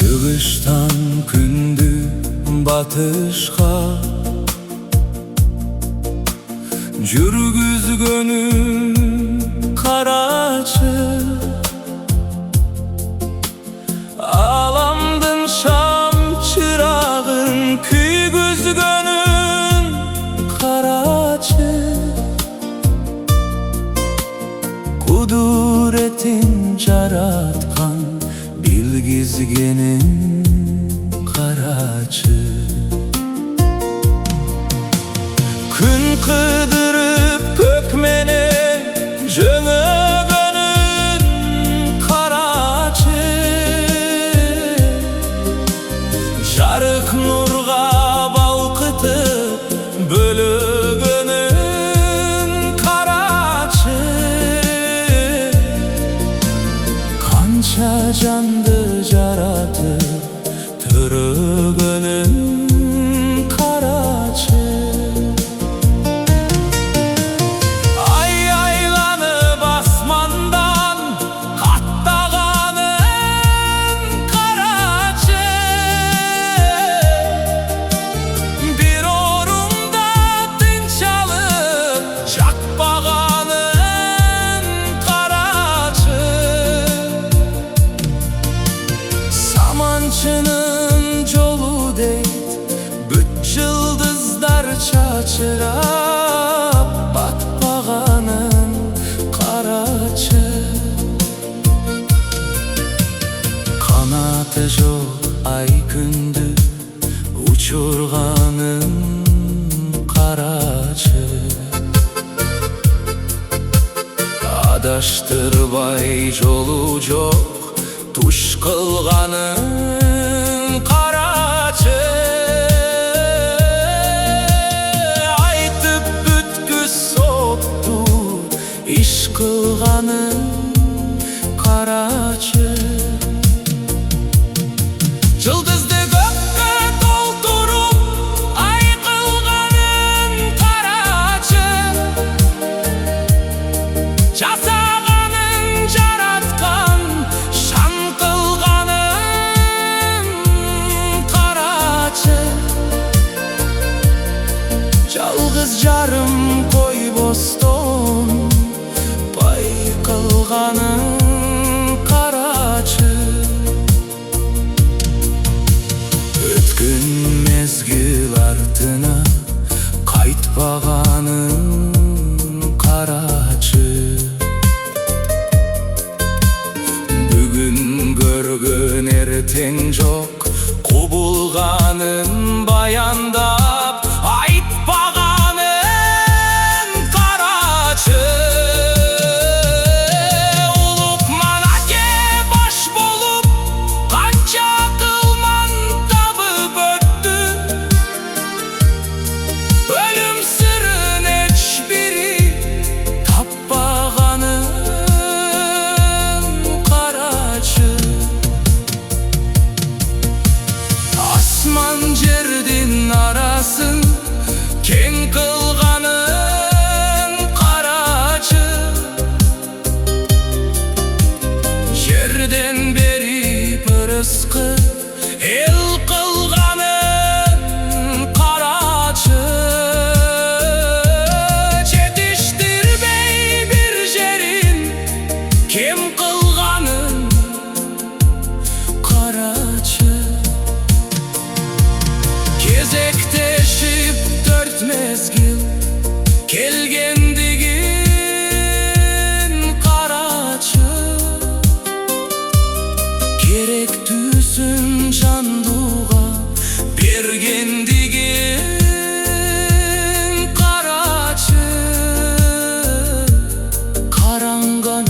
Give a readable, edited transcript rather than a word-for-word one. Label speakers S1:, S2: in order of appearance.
S1: Чыгыштан күндү батышка жүргүзгөнүм карачы, аламдын шам чырагын күйгүзгөнүм карачы, кудуретин жараткан билгизгенин карачы. Күн кыдырып көкмене жөңөгөнүн карачы, жарык нурга балкытып бөлөгөнүн карачы, канча жанды жаратып төрөгөнүн карачы. Ай айланып асмандан каттаганын карачы, бир орунда тынчалып жакпаганын карачы, саманчынын жолу дейт бүт жылдыздар чачырап батпаганын карачы, канаты жок ай күндү учурганын карачы, адаштырбай жолу жок туш кылганын карачы, айтып бүткүз сотту иш кылганын карачы, жылдызды көккө толтуруп ай кылганын карачы, жасаганын жараткан шан кылганын карачы, жалгыз жарым койбостон пай кылганын карачы, өткөн мезгил артына кайтпаганын карачы, бүгүн көргөн эртең жок кубулганын баяндап айтпаганын карачы, улукман аке баш болуп канча кылман табып өттү, өлүм сырын эч бири таппаганын карачы, асман жердин арасын кең кылганын карачы, жерден берип ырыскы эл кылганын карачы, жетиштирбей бир жерин кем кылганын карачы, кезектешип төрт мезгил келгендигин карачы, керектүүсүн жандууга бергендигин карачы, караңган